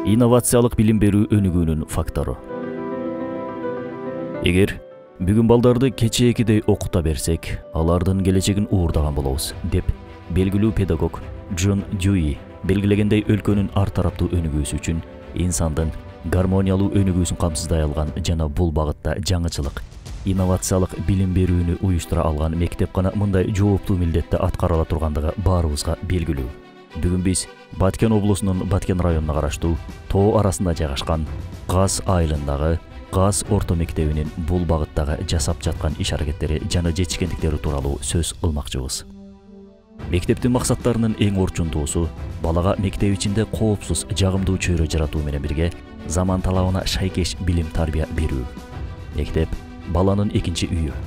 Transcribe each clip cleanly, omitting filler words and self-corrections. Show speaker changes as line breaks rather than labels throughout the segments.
Инновациялык билим берүү өнүгүүнүн фактору. Эгер бүгүн балдарды кечээкидей окута берсек, алардын келечегин уурдаган болобуз, деп белгилүү педагог Джон Дьюи белгилегендей, өлкөнүн ар тараптуу өнүгүүсү үчүн инсандын гармониялуу өнүгүүсүн камсыздай алган жана бул багытта жаңычылык, инновациялык билим берүүнү уюштура алган мектеп гана мындай жооптуу милдетти аткара ала тургандыгы баарыбызга белгилүү. Бүгүн биз Баткен облусунун Баткен районуна караштуу тоо арасында жайгашкан Газ айылындагы Газ орто мектебинин бул багыттагы жасап жаткан иш-аракеттери жана жетишкендиктери тууралуу сөз кылмакчыбыз. Мектептин максаттарынын эң орчундуусу балага мектеп ичинде коопсуз, жагымдуу чөйрө жаратуу менен бирге заман талабына шайкеш билим тарбия берүү. Мектеп баланын экинчи үйү.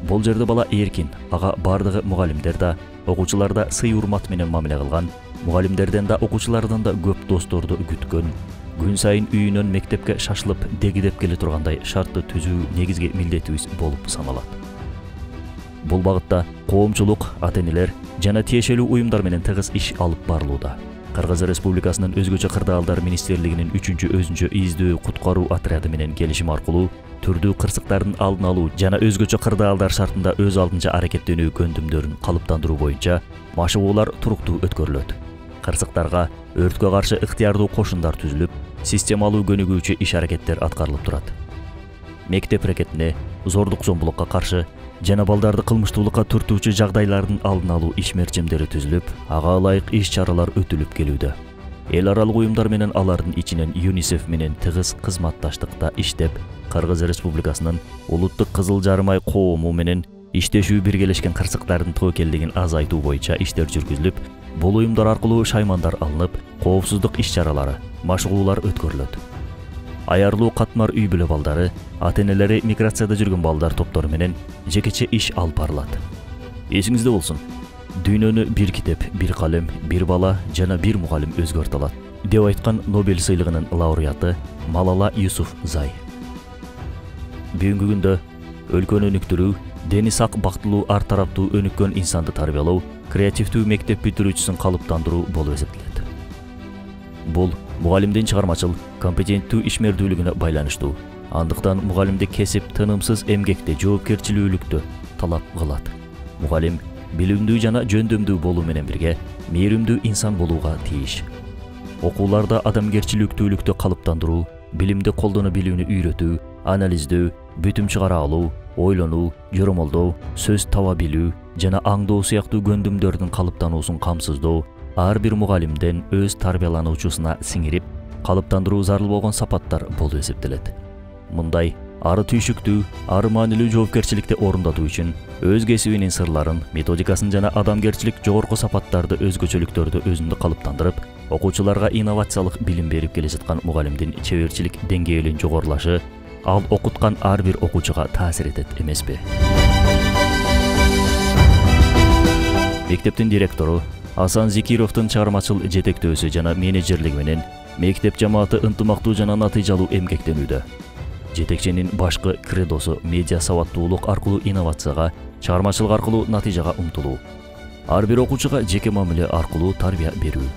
Бул жерде бала эркин, ага бардыгы мугалимдер да, окуучулар да сый урмат менен мамиле кылган, мугалимдерден да окуучулардан да көп досторду күткөн, күн сайын үйүнөн мектепке шашылып дегидеп келе тургандай шартты түзүү негизги милдетибиз болуп саналат. Бул багытта коомчулук, ата-энелер жана тиешелүү уюмдар менен тыгыз иш алып барылууда. Кыргыз Республикасынын өзгөчө кырдаалдар министрлигинин 3-чү өзүнчө издөө куткаруу отряды менен келишим аркылуу түрдүү кырсыктардын алдын алуу жана өзгөчө кырдаалдар шартында өз алдынча аракеттенүү көндүмдөрүн калыптандыруу боюнча машыгуулар туруктуу өткөрүлөт. Кырсыктарга өрткө каршы ыктыярдуу кошундар түзүлүп, системалуу көнүгүүчү иш-аракеттер аткарылып турат. Мектеп рекетине, зордук-зомбулукка каршы жана балдарды кылмыштуулукка түртүүчү жагдайлардын алдын алуу ишмерчимдери түзүлүп, ага ылайык иш-чаралар өтүлүп келүүдө. Эл аралык уюмдар менен алардын ичинен ЮНИСЕФ менен тыгыз кызматташтыкта иштеп, Кыргыз Республикасынын улуттук Кызыл Жарым ай коому менен иштешүү биргелешкен кырсыктардын тобокелдигин азайтуу боюнча иштер жүргүзүлүп, бул уюмдар аркылуу шаймандар алынып, коопсуздук иш-чаралары, машыгуулар өткөрүлөт. Аярлуу катмар үй бүлө балдары, ата-энелери миграцияда жүргөн балдар топтору менен жекече иш алып барылат. Эсиңизде болсун, дүйнөнү бир китеп, бир калем, бир бала жана бир мугалим өзгөртө алат, деп айткан Нобель сыйлыгынын лауреаты Малала Юсуфзай. Бүгүнкү күндө өлкөнү өнүктүрүү, дени сак, бактылуу, ар тараптуу өнүккөн инсанды тарбиялоо, креативдүү мектеп бүтүрүүчүсүн калыптандыруу болуп эсептелет. Бул мугалимдин чыгармачыл, компетенттүү ишмердүүлүгүнө байланыштуу. Андыктан мугалимдик кесип тынымсыз эмгекти, жоопкерчилүүлүктү талап кылат. Мугалим билимдүү жана жөндөмдүү болуу менен бирге мээримдүү инсан болууга тийиш. Окууларда адамгерчиликтүүлүктү калыптандыруу, билимди колдоно билүүнү үйрөтүү, анализдөө, бүтүм чыгара алуу, ойлонуу, жоромолдоо, сөз таба билүү жана аңдоо сыяктуу көндүмдөрдүн калыптануусун камсыздоо ар бир мугалимден өз тарбиялануучусуна сиңирип, калыптандыруу зарыл болгон сапаттар болуп эсептелет. Мындай ары түйшүктүү, ары маанилүү жоопкерчиликти орундатуу үчүн өз кесибинин сырларын, методикасын жана адамгерчилик жогорку сапаттарды, өзгөчөлүктөрдү өзүндө калыптандырып, окуучуларга инновациялык билим берип келе жаткан мугалимдин чеберчилик деңгээлин жогорулашы, ал окуткан ар бир окуучуга таасир этет эмеспи? Мектептин директору Асан Зикировдун чыгармачыл жетектөөсү жана менеджерлиги менен мектеп жамааты ынтымактуу жана натыйжалуу эмгектенүүдө. Жетекчинин башкы кредосу медиа сабаттуулук аркылуу инновацияга, чыгармачылык аркылуу натыйжага умтулуу. Ар бир окуучуга жеке мамиле аркылуу тарбия берүү.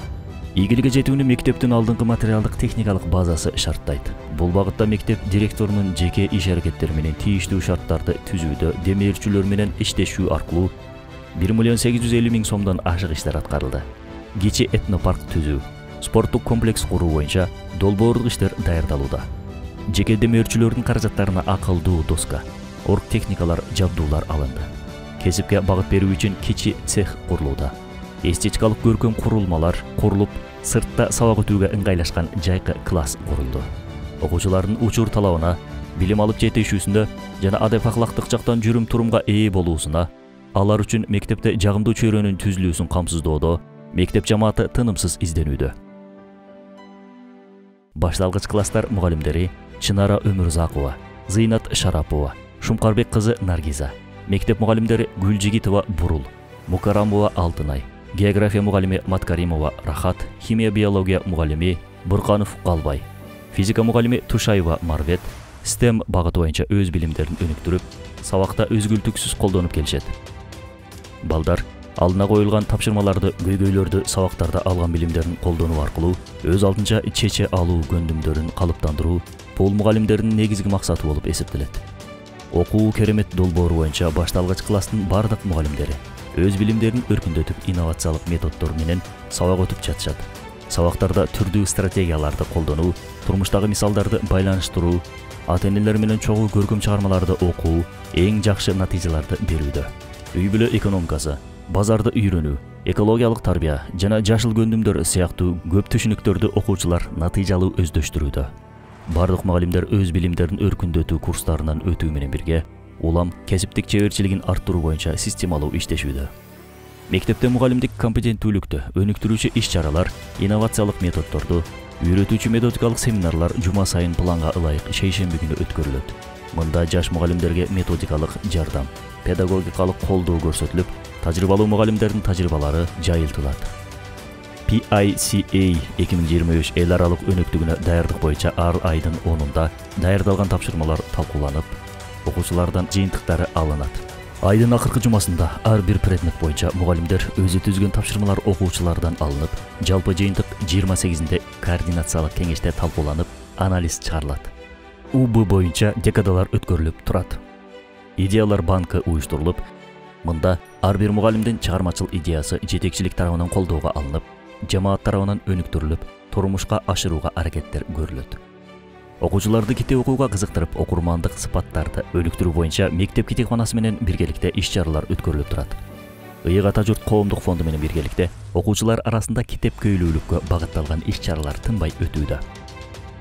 Ийгиликке жетүүнү мектептин алдыңкы материалдык техникалык базасы шарттайт. Бул багытта мектеп директорунун жеке иш-аракеттери менен тийиштүү шарттарды түзүүдө демөөрчүлөр менен иштешүү аркылуу 1,850,000 сомдон ашык иштер аткарылды. Кичи этнопарк түзүү, спорттук комплекс куруу боюнча долбоорлук иштер даярдалууда. Жеке демөөрчүлөрдүн каражаттарына акылдуу доска, орг техникалар, жабдуулар алынды. Кесипке багыт берүү үчүн кичи цех курулууда. Эстетикалык көркөм курулмалар курулуп, сыртта сабак өтүүгө ыңгайлашкан жайкы класс курулду. Окуучулардын учур талабына, билим алып жетишүүсүндө жана адеп ахлактык жактан жүрүм турумга ээ болуусуна, алар үчүн мектепте жагымдуу чөйрөнүн түзүлүүсүн камсыздоодо мектеп жамааты тынымсыз изденүүдө. Башталгыч класстар мугалимдери Чынара Өмүрзакова, Зыйнат Шарапова, Шумкарбек кызы Наргиза, мектеп мугалимдери Гүлжигитова Бурул, Мукарамова Алтынай, география мугалими Маткаримова Рахат, химия биология мугалими Бурканов Калбай, физика мугалими Тушаева Марвет, STEM багыты боюнча өз билимдерин өнүктүрүп, сабакта өзгүлтүксүз колдонуп келишет. Балдар Алдына коюлган тапшырмаларды көйгөйлөрдү сабактарда алган билимдерин колдонуу аркылуу өз алдынча чече алуу көндүмдөрүн калыптандыруу бул мугалимдердин негизги максаты болуп эсептелет. Окуу керемет долбоору боюнча башталгыч класстын бардык мугалимдери өз билимдерин өркүндөтүп инновациялык методдор менен сабак өтүп жатышат. Сабактарда түрдүү стратегияларды колдонуу, турмуштагы мисалдарды байланыштыруу, ата-энелер менен чогуу көркөм чыгармаларды окуу эң жакшы натыйжаларды берүүдө. Үй-бүлө экономикасы, базарды үйрөнүү, экологиялык тарбия жана жашыл көндүмдөр сыяктуу көп түшүнүктөрдү окуучулар натыйжалуу өздөштүрүүдө. Бардык мугалимдер өз билимдерин өркүндөтүү курстарынан өтүү менен бирге улам кесиптик чеберчилигин арттыруу боюнча системалуу иштешүүдө. Мектепте мугалимдик компетенттүүлүктү өнүктүрүүчү иш-чаралар, инновациялык методдорду, үйрөтүүчү методикалык семинарлар жума сайын планга ылайык шейшемби күнү өткөрүлөт. Мында жаш мугалимдерге методикалык жардам, педагогикалык колдоо көрсөтүлүп, тажрыйбалуу мугалимдердин тажрыйбалары жайылтылат. PICA 2023 эл аралык өнөктүгүнө даярдык боюнча ар айдын 10-унда даярдалган тапшырмалар талкууланып, окуучулардан жыйынтыктары алынат. Айдын акыркы жумасында ар бир предмет боюнча мугалимдер өзү түзгөн тапшырмалар окуучулардан алынып, жалпы жыйынтык 28-нде координациялык кеңеште талкууланып, анализ чыгарылат. УБ боюнча декадалар өткөрүлүп турат. Идеялар банкы уюштурулуп, мында ар бир мугалимдин чыгармачыл идеясы жетекчилик тарабынан колдоого алынып, жамаат тарабынан өнүктүрүлүп, турмушка ашырууга аракеттер көрүлөт. Окуучуларды китеп окууга кызыктырып, окурмандык сыпаттарды өнүктүрүү боюнча мектеп китепканасы менен биргеликте иш-чаралар өткөрүлүп турат. Ыйык ата журт коомдук фонду менен биргеликте окуучулар арасында китеп көйлүүлүккө багытталган иш-чаралар тынбай өтүүдө.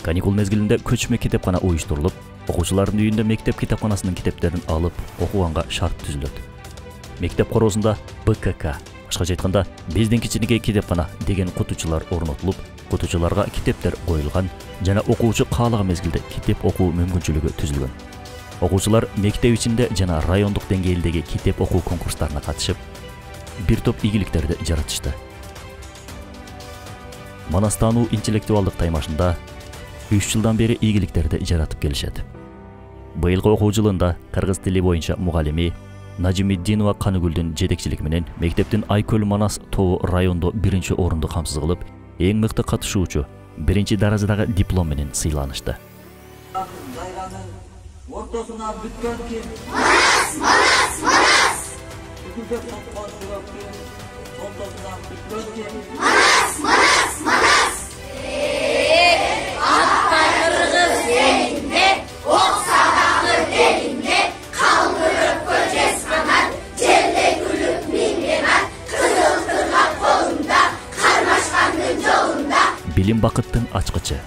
Каникул мезгилинде көчмө китепкана уюштурулуп, окуучулардын үйүндө мектеп китепканасынын китептерин алып окуганга шарт түзүлөт. Мектеп короосунда БКК, башкача айтканда биздин кичинекей китепкана деген кутучулар орнотулуп, кутучуларга китептер коюлган жана окуучу каалаган мезгилде китеп окуу мүмкүнчүлүгү түзүлгөн. Окуучулар мектеп ичинде жана райондук деңгээлдеги китеп окуу конкурстарына катышып, бир топ ийгиликтерди жаратышты. Манастануу интеллектуалдык таймашында 3 жылдан бери ийгиликтерди жаратып келишет. Быйылкы окуу жылында кыргыз тили боюнча мугалими Нажимиддинова Каныгүлдүн жетекчилиги менен мектептин Айкөл Манас тобу райондо 1-чи орунду камсыз кылып, эң мыкты катышуучу 1-чи даражадагы диплом менен сыйланышты.
Ортосунан бүткөн ким? Бүкүлдөк топко жүрөк ким? Ортосунан бүткөн ким?
Атпай кыргыз элинде, ок сабагы белинде, калдырып көчөс канат, жерде күлүп миңдемат, кызыл тыргак колунда, кармашкандын жолунда.
Билим бакыттын ачкычы.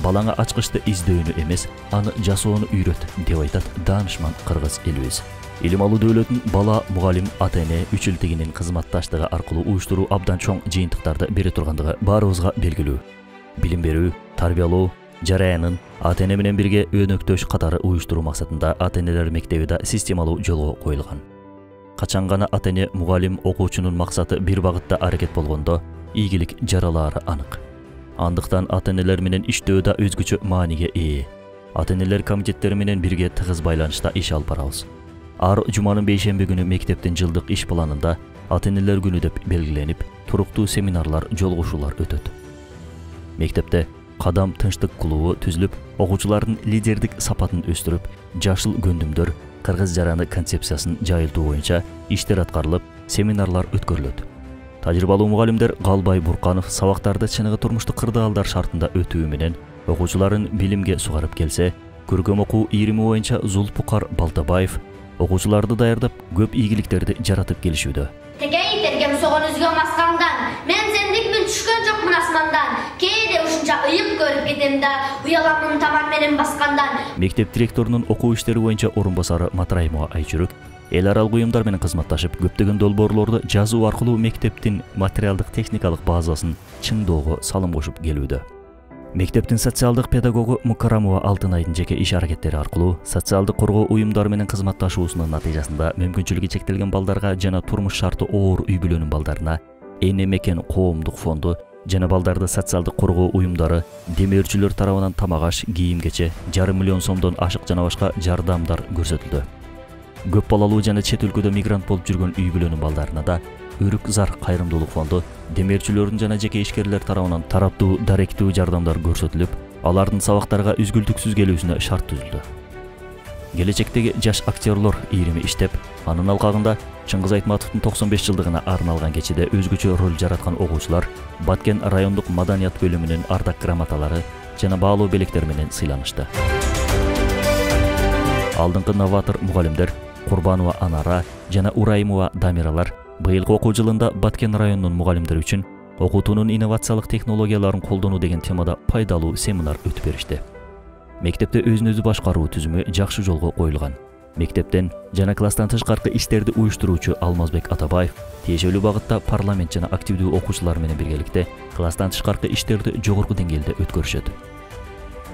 Балаңа ачкычты издөөнү эмес, аны жасоону үйрөт, деп айтат даанышман кыргыз элибиз. Илим алуу дөөлөтүн бала, мугалим, ата-эне үчүлтигинин кызматташтыгы аркылуу уюштуруу абдан чоң жыйынтыктарды бере тургандыгы баарыбызга белгилүү. Билим берүү, тарбиялоо жараянын ата-эне менен бирге өнөктөш катары уюштуруу максатында ата-энелер мектеби да системалуу жолго коюлган. Качан гана ата-эне, мугалим, окуучунун максаты бир багытта аракет болгондо ийгилик жаралаары анык. Андыктан ата-энелер менен иштөө да өзгөчө мааниге ээ. Ата-энелер комитеттери менен бирге тыгыз байланышта иш алып барабыз. Ар жуманын бейшемби күнү мектептин жылдык иш планында ата-энелер күнү деп белгиленип, туруктуу семинарлар, жолугушуулар өтөт. Мектепте кадам тынчтык клубу түзүлүп, окуучулардын лидердик сапатын өстүрүп, жашыл көндүмдөр, кыргыз жараны концепциясын жайылтуу боюнча иштер аткарылып, семинарлар өткөрүлөт. Тажрыйбалуу мугалимдер Галбай Бурканов сабактарды чыныгы турмуштук кырдаалдар шартында өтүү менен окуучуларын билимге сугарып келсе, көркөм окуу ийрими боюнча Зулпукар Балтабаев окуучуларды даярдап, көп ийгиликтерди жаратып келишүүдө.
Текейтерге согон үзгөн маскандан, мен сендикмин түшкөн жокмун асмандан, кээде ушунча ыйык көрүп кетем да, уяламын таман менен баскандан.
Мектеп директорунун окуу иштери боюнча орун басары Матраимова Айчүрөк эл аралык уюмдар менен кызматташып, көптөгөн долбоорлорду жазуу аркылуу мектептин материалдык техникалык базасын чыңдоого салым кошуп келүүдө. Мектептин социалдык педагогу Мукарамова Алтынайдын жеке иш аракеттери аркылуу социалдык коргоо уюмдары менен кызматташуусунун натыйжасында мүмкүнчүлүгү чектелген балдарга жана турмуш шарты оор үй-бүлөнүн балдарына Эне Мекен коомдук фонду жана балдарды социалдык коргоо уюмдары демөөрчүлөр тарабынан тамак-аш, кийим-кече, 500 000 сомдон ашык жана башка жардамдар көрсөтүлдү. Көп балалуу жана чет өлкөдө мигрант болуп жүргөн үй-бүлөнүн балдарына да Өрүк Зар кайрымдуулук фонду демерчилердин жана жеке ишкерлер тарабынан тараптуу даректүү жардамдар көрсөтүлүп, алардын сабактарга үзгүлтүксүз келүүсүнө шарт түзүлдү. Келечектеги жаш актерлор ийрими иштеп, анын алкагында Чыңгыз Айтматовдун 95 жылдыгына арналган кечеде өзгөчө роль жараткан окуучулар Баткен райондук маданият бөлүмүнүн ардак грамоталары жана баалуу белектер менен сыйланышты. Алдыңкы новатор мугалимдер Курбанова Анара жана Ураймова Дамиралар быйылкы окуу жылында Баткен районунун мугалимдери үчүн окутуунун инновациялык технологияларын колдонуу деген темада пайдалуу семинар өтүп беришти. Мектепте өзүн-өзү башкаруу түзүмү жакшы жолго коюлган. Мектептен жана класстан тышкаркы иштерди уюштуруучу Алмазбек Атабаев тиешелүү багытта парламент жана активдүү окуучулар менен биргеликте класстан тышкаркы иштерди жогорку деңгээлде өткөрүшөт.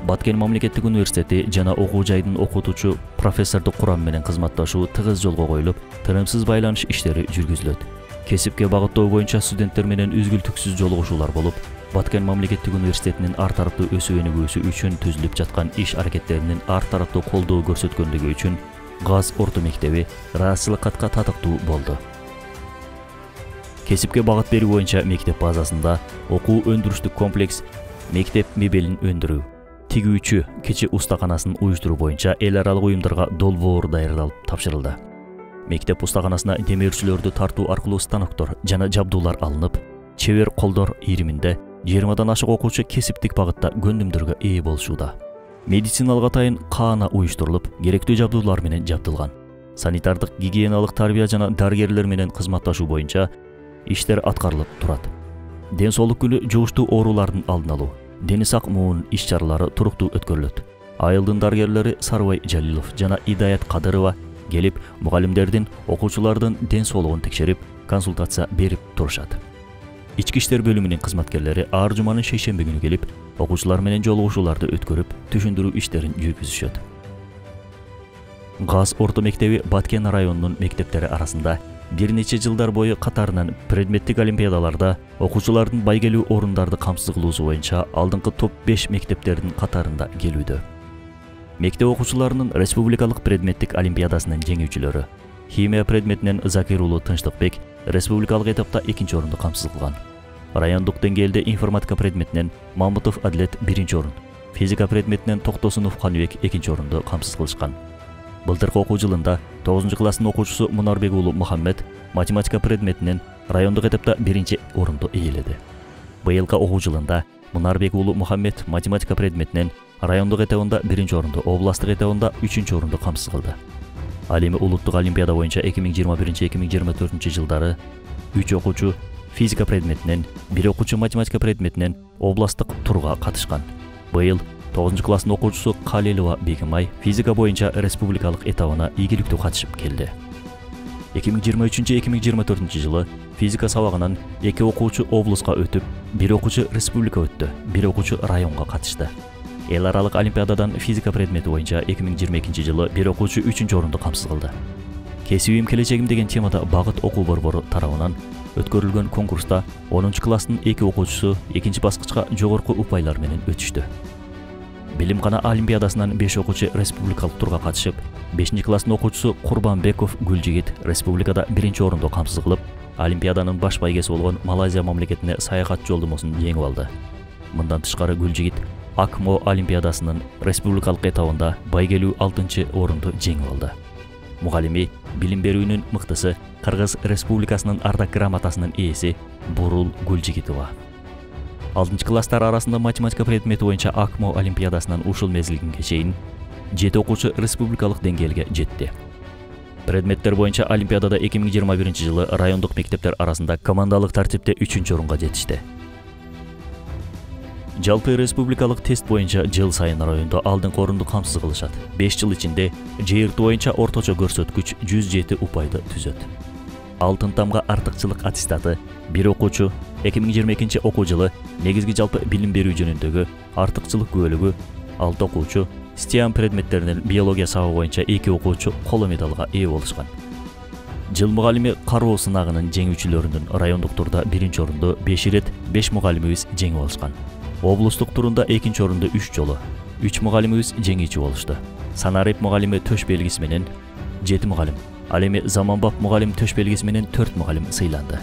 Баткен мамлекеттик университети жана окуу жайдын окутуучу профессордук курам менен кызматташуу тыгыз жолго коюлуп, тынымсыз байланыш иштери жүргүзүлөт. Кесипке багыттоо боюнча студенттер менен үзгүлтүксүз жолугушуулар болуп, Баткен мамлекеттик университетинин ар тараптуу өсүү өнүгүүсү үчүн түзүлүп жаткан иш аракеттеринин ар тараптуу колдоо көрсөткөндүгү үчүн ГАЗ орто мектеби ыраазычылыкка татыктуу болду. Кесипке багыт берүү боюнча мектеп базасында окуу өндүрүштүк комплекс, мектеп мебелин өндүрүү, тигүүчү кечи устаканасын уюштуруу боюнча эл аралык уюмдарга долбоор даярдалып тапшырылды. Мектеп устаканасына демирчилердү тартуу аркылуу станоктор жана жабдуулар алынып, чебер колдор ийриминде 20дан ашык окуучу кесиптик багытта көндүмдөргө ээ болушууда. Медициналык атайын каана уюштурулуп, керектүү жабдуулар менен жабдылган. Санитардык гигиеналык тарбия жана дарыгерлер менен кызматташуу боюнча иштер аткарылып турат. Ден соолук күнү жугуштуу оорулардын алдын алуу, дени сак муун иш-чаралары туруктуу өткөрүлөт. Айылдын дарыгерлери Сарыбай Жалилов жана Идаят Кадырова келип, мугалимдердин, окуучулардын ден соолугун текшерип, консультация берип турушат. Ички иштер бөлүмүнүн кызматкерлери ар жуманын шейшемби күнү келип, окуучулар менен жолугушууларды өткөрүп, түшүндүрүү иштерин жүргүзүшөт. ГАЗ орто мектеби Баткен районунун мектептери арасында бир нече жылдар бою катарынан предметтик олимпиадаларда окуучулардын байгелүү орундарды камсыз кылуусу боюнча алдыңкы топ 5 мектептердин катарында келүүдө. Мектеп окуучуларынын республикалык предметтик олимпиадасынын жеңүүчүлөрү химия предметинен Закир уулу Тынчтыкбек республикалык этапта 2-нчи орунду камсыз кылган. Райондук деңгээлде информатика предметинен Мамутов Адлет 1-нчи орун, физика предметинен Токтосунов Каныбек 2-нчи орунду камсыз кылышкан. Былтыркы окуу жылында 9-нчы класстын окуучусу Мунарбек уулу Мухаммед математика предметинен райондук этапта 1-нчи орунду ээледи. Быйылкы окуу жылында Мунарбек уулу Мухаммед математика предметинен райондук этабында 1-нчи орунду, областтык этабында 3-нчи орунду камсыз кылды. Ал эми улуттук олимпиада боюнча 2021-2024 жылдары 3 окуучу физика предметинен, 1 окуучу математика предметинен областтык турга катышкан. Быйыл 9-нчы класстын окуучусу Калилова Бегимай физика боюнча республикалык этабына ийгиликтүү катышып келди. 2023-2024 жылы физика сабагынан 2 окуучу облуска өтүп, 1 окуучу республика өттү, 1 окуучу районго катышты. Эл аралык олимпиададан физика предмети боюнча 2022 жылы 1 окуучу 3-нчи орунду камсыз кылды. Кесибим келечегим деген темада багыт окуу борбору тарабынан өткөрүлгөн конкурста 10-нчы класстын 2 окуучусу 2-нчи баскычка жогорку упайлар менен өтүштү. Билимкана олимпиадасынан 5 окуучу республикалык турга катышып, 5-нчи класстын окуучусу Курбанбеков Гүлжигит республикада 1-нчи орунду камсыз кылып, олимпиаданын баш байгеси болгон Малайзия мамлекетине саякат жолдомосун жеңип алды. Мындан тышкары Гүлжигит АКМО олимпиадасынын республикалык этабында байгелүү 6-нчы орунду жеңип алды. Мугалими, билим берүүнүн мыктысы, Кыргыз Республикасынын ардак грамотасынын ээси Бурул Гүлжигитова. 6-нчы класстар арасында математика предмети боюнча АКМО олимпиадасынан ушул мезгилге чейин 7 окуучу республикалык деңгээлге жетти. Предметтер боюнча олимпиадада 2021 жылы райондук мектептер арасында командалык тартипте 3-нчү орунга жетишти. Жалпы республикалык тест боюнча жыл сайын райондо алдыңкы орунду камсыз кылышат. 5 жыл ичинде ЖРТ боюнча орточо көрсөткүч 107 упайды түзөт. Алтын тамга артыкчылык аттестаты 1 окуучу 2022 окуу жылы негизги жалпы билим берүү жөнүндөгү артыкчылык күбөлүгү 6 окуучу, стиам предметтеринен биология сабагы боюнча 2 окуучу коло медалга ээ болушкан. Жыл мугалими кароо сынагынын жеңүүчүлөрүнүн райондук турда 1-нчи орунду 5 ирет 5 мугалимибиз жеңип алышкан. Облустук турунда 2-нчи орунду 3 жолу 3 мугалимибиз жеңүүчү болушту. Санарип мугалими төш белгиси менен 7 мугалим, Ал эми заманбап мугалим төш белгиси менен 4 мугалим сыйланды.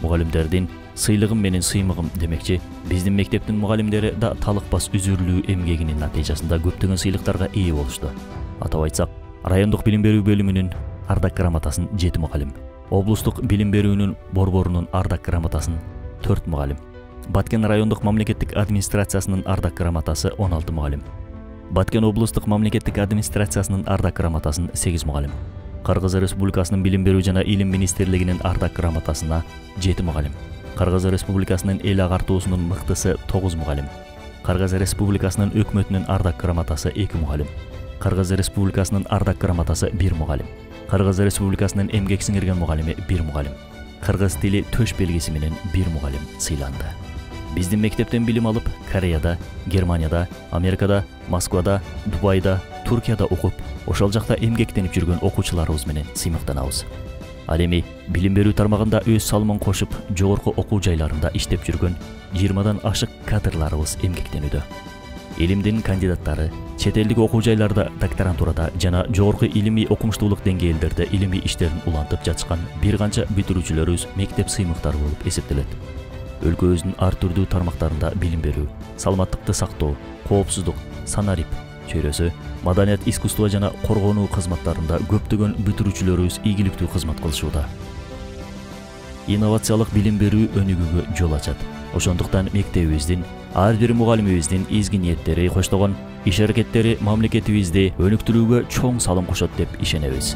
Мугалимдердин сыйлыгым менен сыймыгым демекчи, биздин мектептин мугалимдери да талыкпас үзүрлүү эмгегинин натыйжасында көптөгөн сыйлыктарга ээ болушту. Атап айтсак, райондук билим берүү бөлүмүнүн ардак грамотасын 7 мугалим, облустук билим берүүнүн борборунун ардак грамотасын 4 мугалим, Баткен райондук мамлекеттик администрациясынын ардак грамотасы 16 мугалим, Баткен облустук мамлекеттик администрациясынын ардак грамотасын 8 мугалим, Кыргыз Республикасынын билим берүү жана илим министрлигинин ардак грамотасына 7 мугалим, Кыргыз Республикасынын эл агартуусунун мыктысы 9 мугалим, Кыргыз Республикасынын өкмөтүнүн ардак грамотасы 2 мугалим, Кыргыз Республикасынын ардак грамотасы 1 мугалим, Кыргыз Республикасынын эмгек сиңирген мугалими 1 мугалим, кыргыз тили төш белгиси менен 1 мугалим сыйланды. Биздин мектептен билим алып, Кореяда, Германияда, Америкада, Москвада, Дубайда, Туркияда окуп, ошол жакта эмгектенип жүргөн окуучуларыбыз менен сыймыктанабыз. Ал эми билим берүү тармагында өз салымын кошуп, жогорку окуу жайларында иштеп жүргөн 20дан ашык кадрларыбыз эмгектенүүдө. Илимдин кандидаттары чет элдик окуу жайларда, докторантурада жана жогорку илимий окумуштуулук деңгээлдерде илимий иштерин улантып жатышкан бир канча бүтүрүүчүлөрүбүз мектеп сыймыктары болуп эсептелет. Өлкөбүздүн ар түрдүү тармактарында билим берүү, саламаттыкты сактоо, коопсуздук, санарип чөйрөсү, маданият, искусство жана коргонуу кызматтарында көптөгөн бүтүрүүчүлөрүбүз ийгиликтүү кызмат кылышууда. Инновациялык билим берүү өнүгүүгө жол ачат. Ошондуктан мектебибиздин, ар бир мугалимибиздин изги ниеттери, коштогон иш-аракеттери мамлекетибизди өнүктүрүүгө чоң салым кошот деп ишенебиз.